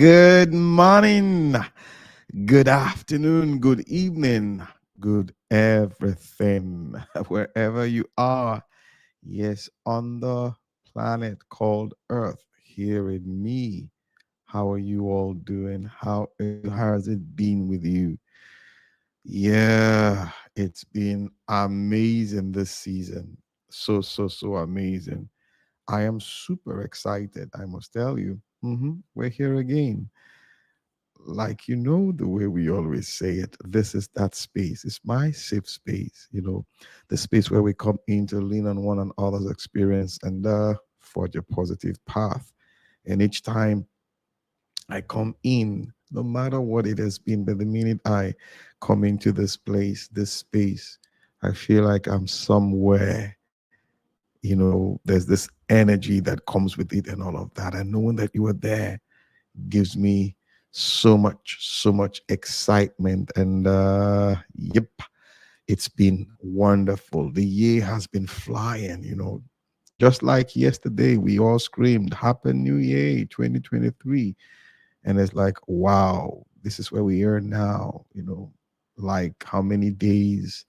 Good morning, good afternoon, good evening, good everything, wherever you are. Yes, on the planet called Earth, hearing me. How are you all doing? How has it been with you? Yeah, it's been amazing this season. So amazing. I am super excited, I must tell you. We're here again. Like, the way we always say it, this is that space. It's my safe space, the space where we come in to lean on one another's experience and forge a positive path. And each time I come in, no matter what it has been, but the minute I come into this place, this space, I feel like I'm somewhere. There's this energy that comes with it and all of that. And knowing that you are there gives me so much excitement. And yep, it's been wonderful. The year has been flying, just like yesterday, we all screamed, Happy New Year 2023. And it's like, wow, this is where we are now, like how many days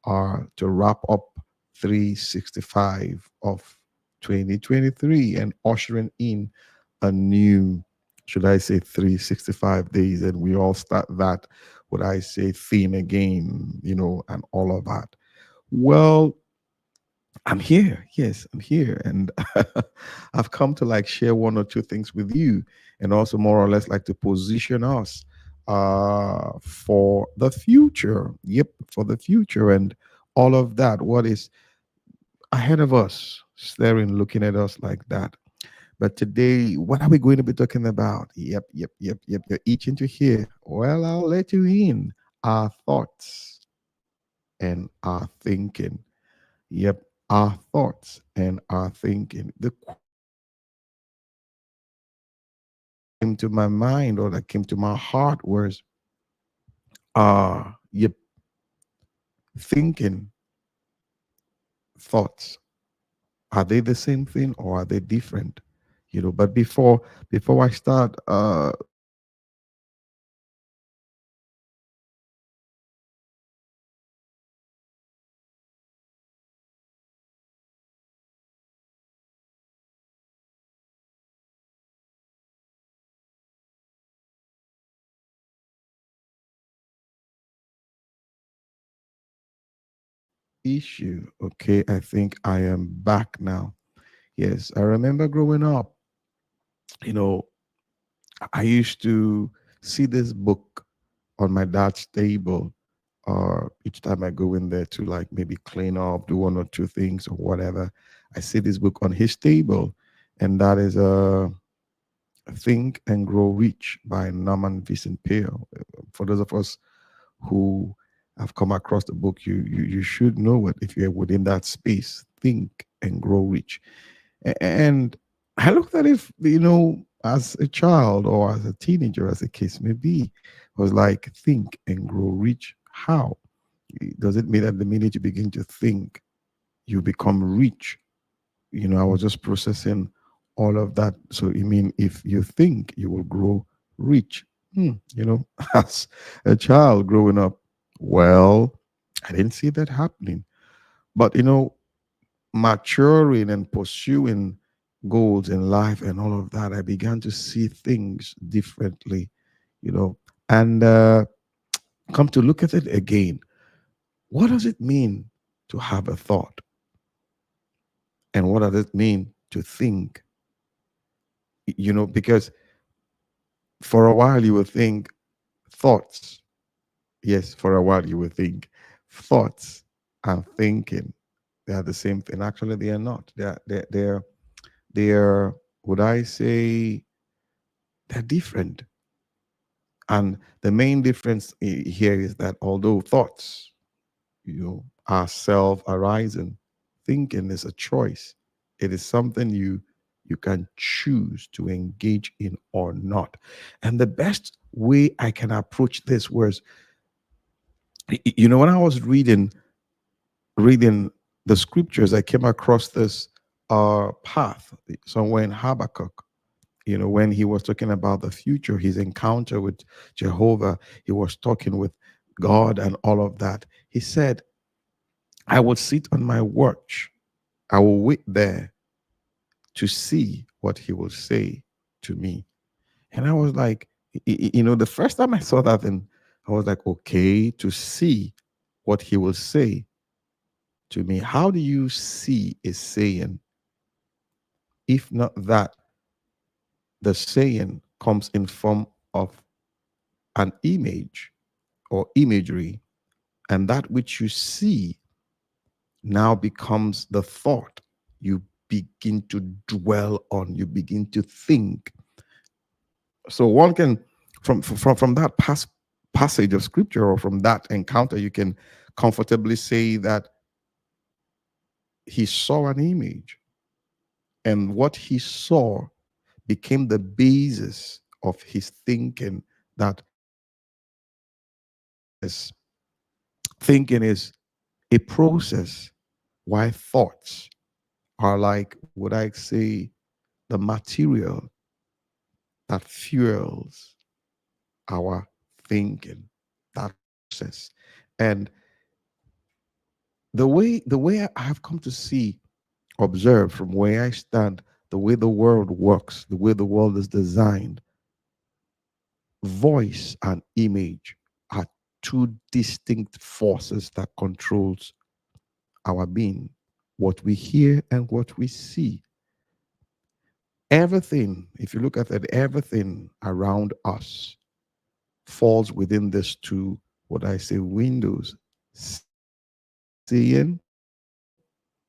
are to wrap up 365 of 2023 and ushering in a new, should I say, 365 days. And we all start that, what I say, theme again, and all of that. Well, I'm here. Yes, I'm here. And I've come to like share one or two things with you and also more or less like to position us for the future. Yep, for the future and all of that. What is ahead of us, staring, looking at us like that. But today, what are we going to be talking about? Yep. You're itching to hear. Well, I'll let you in. Our thoughts and our thinking. Yep, our thoughts and our thinking. The came to my mind or that came to my heart was yep, thinking, thoughts. Are they the same thing or are they different? But before I start issue, okay, I think I am back now. Yes, I remember growing up, you know, I used to see this book on my dad's table each time I go in there to like maybe clean up, do one or two things or whatever. I see this book on his table, and that is Think and Grow Rich by Norman Vincent Peale. For those of us who have come across the book, you should know it if you're within that space. Think and Grow Rich. And I looked at it, as a child or as a teenager, as the case may be, was like, think and grow rich. How? Does it mean that the minute you begin to think, you become rich? I was just processing all of that. So, you mean if you think, you will grow rich? As a child growing up, well, I didn't see that happening. But, maturing and pursuing goals in life and all of that, I began to see things differently, you know, and come to look at it again. What does it mean to have a thought? And what does it mean to think? Because for a while you will think thoughts. Yes, for a while you will think thoughts and thinking. They are the same thing. Actually, they are not. They're, would I say, they're different. And the main difference here is that although thoughts, are self-arising, thinking is a choice. It is something you can choose to engage in or not. And the best way I can approach this was, when I was reading the scriptures, I came across this path somewhere in Habakkuk. when he was talking about the future, his encounter with Jehovah, he was talking with God and all of that. He said, I will sit on my watch. I will wait there to see what he will say to me. And I was like, the first time I saw that, and I was like, okay, to see what he will say to me. How do you see a saying if not that the saying comes in form of an image or imagery, and that which you see now becomes the thought you begin to dwell on, you begin to think. So one can, from that passage of scripture, or from that encounter, you can comfortably say that he saw an image, and what he saw became the basis of his thinking. That is, thinking is a process, why thoughts are like, would I say, the material that fuels our thinking, that process. And the way I have come to see, observe from where I stand, the way the world works, the way the world is designed, voice and image are two distinct forces that controls our being, what we hear and what we see. Everything, if you look at it, everything around us falls within these two, what I say, windows: seeing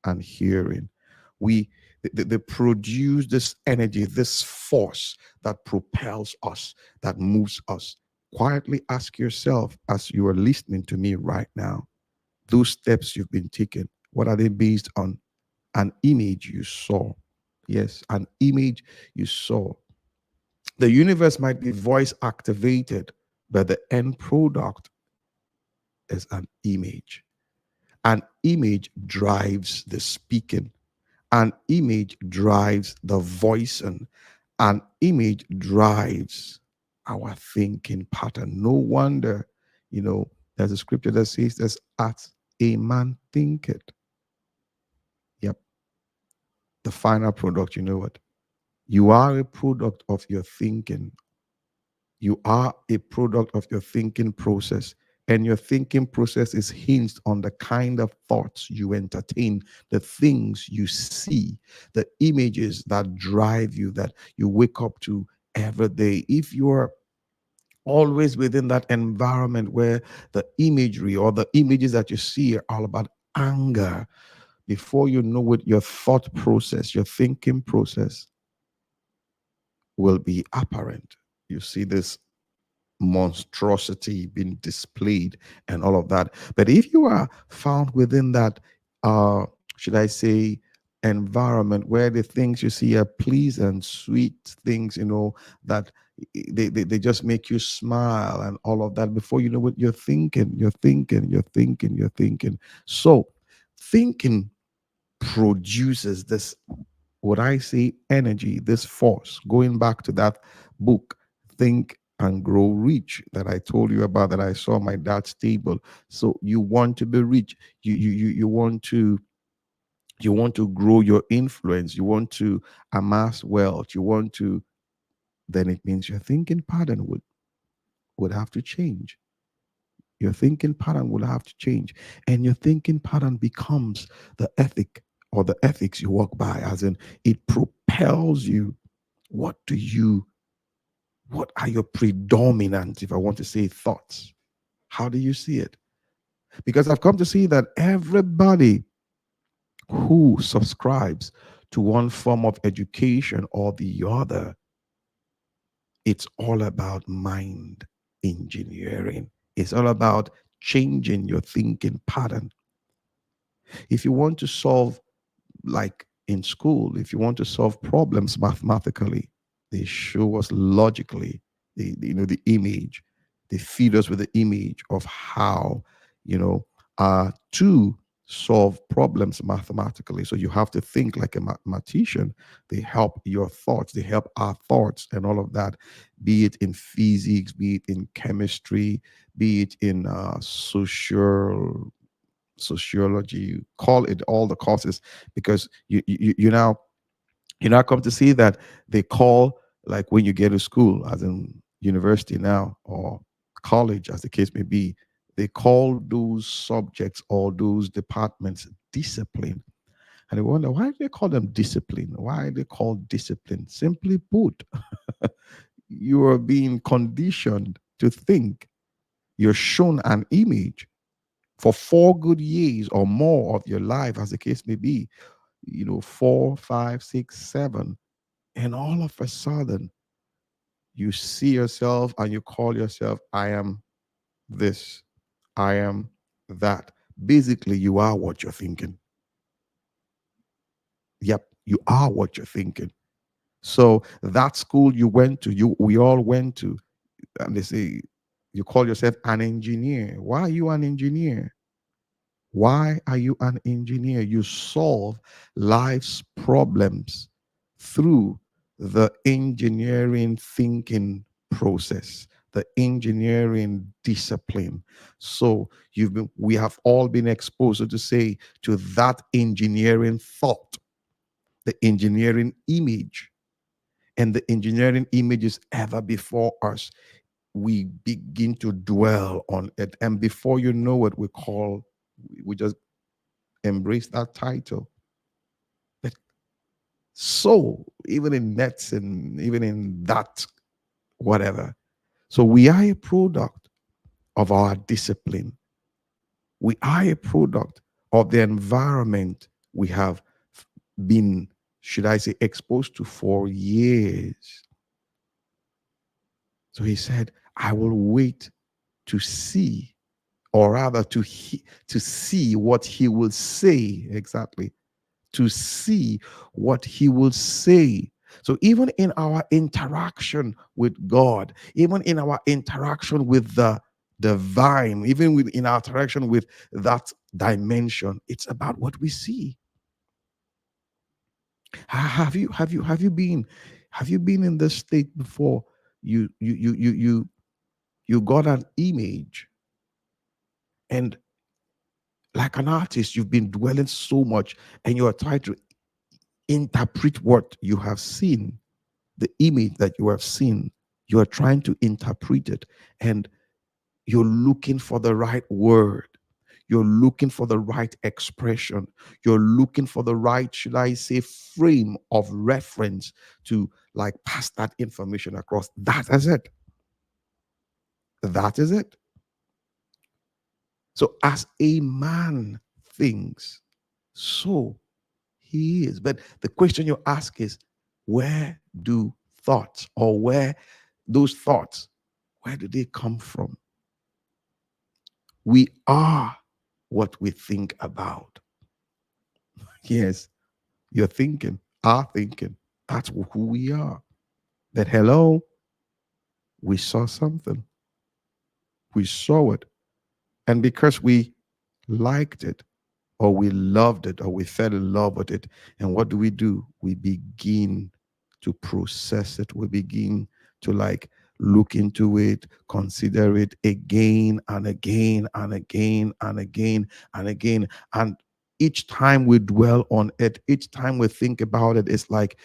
and hearing. We they produce this energy, this force that propels us, that moves us. Quietly ask yourself, as you are listening to me right now, those steps you've been taking, what are they based on? An image you saw. Yes, an image you saw. The universe might be voice activated, but the end product is an image. An image drives the speaking. An image drives the voicing. An image drives our thinking pattern. No wonder, there's a scripture that says this: as a man thinketh. Yep. The final product, you know what? You are a product of your thinking. You are a product of your thinking process. And your thinking process is hinged on the kind of thoughts you entertain, the things you see, the images that drive you, that you wake up to every day. If you're always within that environment where the imagery or the images that you see are all about anger, before you know it, your thought process, your thinking process will be apparent. You see this monstrosity being displayed and all of that. But if you are found within that, should I say, environment where the things you see are pleasant, sweet things, that they just make you smile and all of that, before you know what, you're thinking. So thinking produces this, what I say, energy, this force. Going back to that book, Think and Grow Rich, that I told you about, that I saw my dad's table. So you want to be rich. You want to grow your influence. You want to amass wealth. You want to. Then it means your thinking pattern would have to change. Your thinking pattern will have to change. And your thinking pattern becomes the ethic, or the ethics you walk by, as in it propels you. What are your predominant, if I want to say, thoughts? How do you see it? Because I've come to see that everybody who subscribes to one form of education or the other, it's all about mind engineering. It's all about changing your thinking pattern. If you want to solve, like in school, if you want to solve problems mathematically, they show us logically the image. They feed us with the image of how, to solve problems mathematically. So you have to think like a mathematician. They help your thoughts, they help our thoughts and all of that, be it in physics, be it in chemistry, be it in sociology, call it all the courses, because you now come to see that they call, like when you get to school, as in university now, or college, as the case may be, they call those subjects or those departments discipline. And they wonder, why do they call them discipline? Why are they called discipline? Simply put, you are being conditioned to think. You're shown an image for 4 good years or more of your life, as the case may be, 4, 5, 6, 7. And all of a sudden, you see yourself and you call yourself, I am this, I am that. Basically, you are what you're thinking. Yep, you are what you're thinking. So that school you went to, we all went to, and they say, you call yourself an engineer. Why are you an engineer? Why are you an engineer? You solve life's problems through the engineering thinking process, the engineering discipline. So we have all been exposed, so to say, to that engineering thought, the engineering image, and the engineering image is ever before us. We begin to dwell on it, and before you know it, we just embrace that title. But so, even in nets and even in that, whatever. So, we are a product of our discipline. We are a product of the environment we have been, should I say, exposed to for years. So, he said, I will wait to see, or rather to see what he will say exactly, to see what he will say. So even in our interaction with God, even in our interaction with the divine, even in our interaction with that dimension, it's about what we see. Have you been in this state before? You got an image, and like an artist, you've been dwelling so much, and you are trying to interpret what you have seen, the image that you have seen. You are trying to interpret it, and you're looking for the right word. You're looking for the right expression. You're looking for the right, should I say, frame of reference to like pass that information across. That is it. That is it. So, as a man thinks, so he is. But the question you ask is, where do thoughts, or where those thoughts, where do they come from? We are what we think about. Yes, you're thinking, are thinking. That's who we are. That hello, we saw something, we saw it. And because we liked it, or we loved it, or we fell in love with it. And what do? We begin to process it. We begin to like look into it, consider it again and again and again and again and again. And each time we dwell on it, each time we think about it, it's like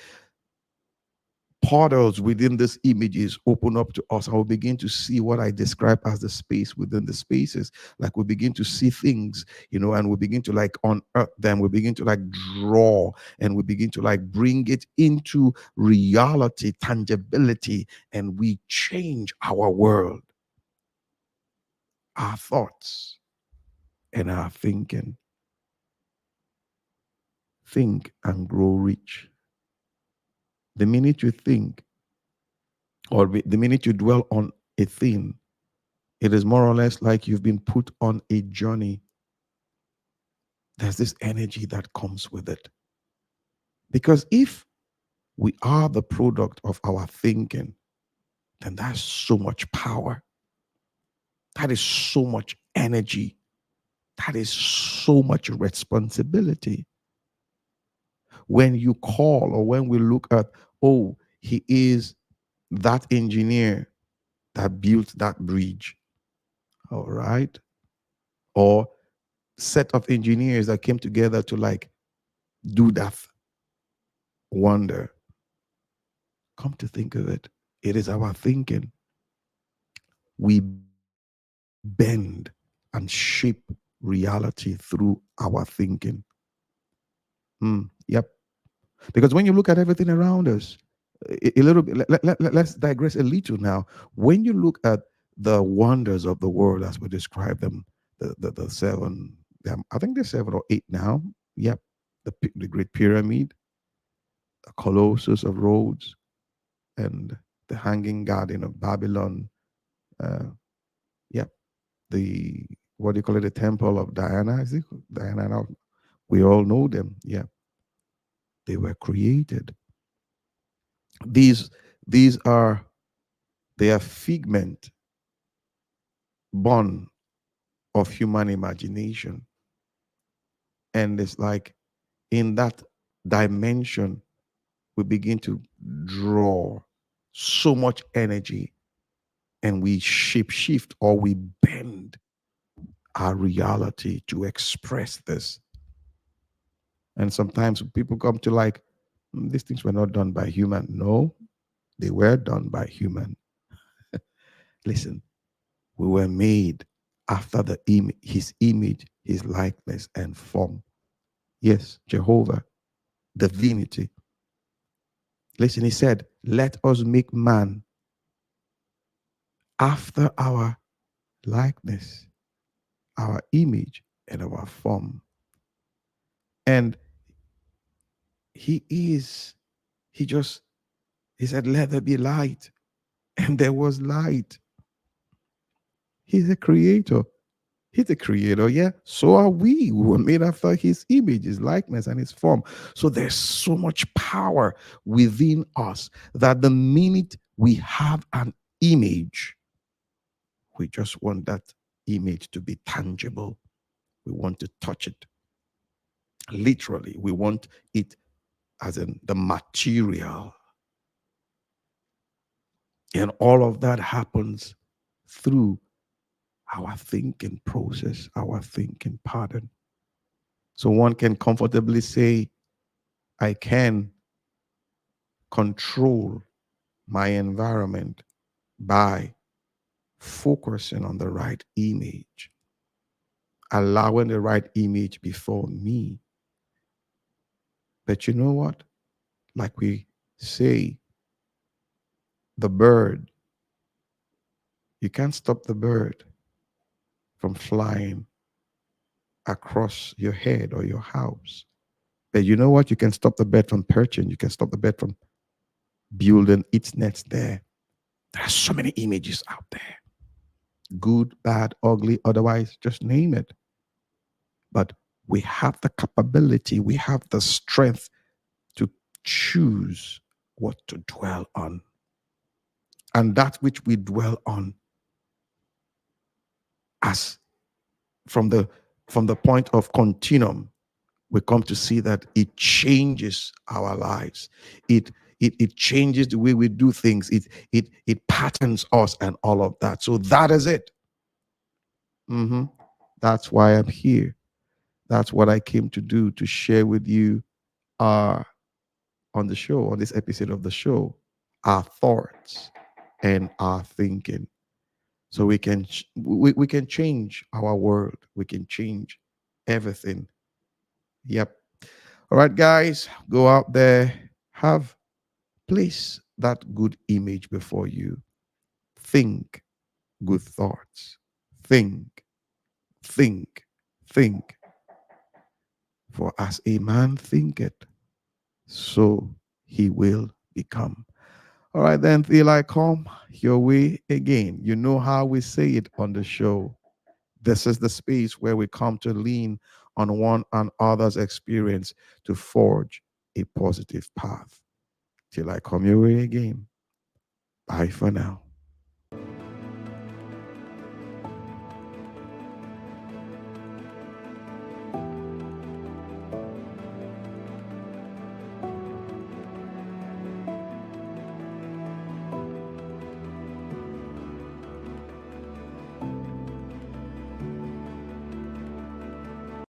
portals within these images open up to us, and we begin to see what I describe as the space within the spaces. Like we begin to see things, and we begin to like unearth them. We begin to like draw, and we begin to like bring it into reality, tangibility, and we change our world, our thoughts, and our thinking. Think and grow rich. The minute you think, or the minute you dwell on a thing, it is more or less like you've been put on a journey. There's this energy that comes with it. Because if we are the product of our thinking, then that's so much power. That is so much energy. That is so much responsibility. When you call or when we look at, oh, he is that engineer that built that bridge, all right? Or set of engineers that came together to like do that wonder. Come to think of it, it is our thinking. We bend and shape reality through our thinking. Yep. Because when you look at everything around us, a little bit, let's digress a little now. When you look at the wonders of the world as we describe them, the seven, I think there's seven or eight now. Yep. The Great Pyramid, the Colossus of Rhodes, and the Hanging Garden of Babylon. Uh, yep. The, what do you call it? The Temple of Diana. Is it Diana? Now, we all know them. Yeah. They were created. These these are, they are figment born of human imagination. And it's like in that dimension, we begin to draw so much energy and we shape shift or we bend our reality to express this. And sometimes people come to like, these things were not done by human. No, they were done by human. Listen, we were made after his image, his likeness, and form. Yes, Jehovah, divinity. Listen, he said, let us make man after our likeness, our image, and our form. And he is, he just, he said, let there be light. And there was light. He's a creator. He's the creator, yeah. So are we. We were made after his image, his likeness, and his form. So there's so much power within us that the minute we have an image, we just want that image to be tangible. We want to touch it. Literally, we want it as in the material. And all of that happens through our thinking process, our thinking pattern. So one can comfortably say, I can control my environment by focusing on the right image, allowing the right image before me. But you know what? Like we say, the bird, you can't stop the bird from flying across your head or your house. But you know what? You can stop the bird from perching. You can stop the bird from building its nest there. There are so many images out there, good, bad, ugly, otherwise, just name it. But we have the capability, we have the strength to choose what to dwell on. And that which we dwell on, as from the point of continuum, we come to see that it changes our lives. It changes the way we do things. It patterns us and all of that. So that is it. That's why I'm here. That's what I came to do, to share with you our on the show, on this episode of the show, our thoughts and our thinking. So we can change our world. We can change everything. Yep. All right, guys, go out there, have place that good image before you. Think good thoughts. Think, think, think. For as a man thinketh, so he will become. All right, then, Eli, come your way again. You know how we say it on the show. This is the space where we come to lean on one another's experience to forge a positive path. Till I come your way again. Bye for now.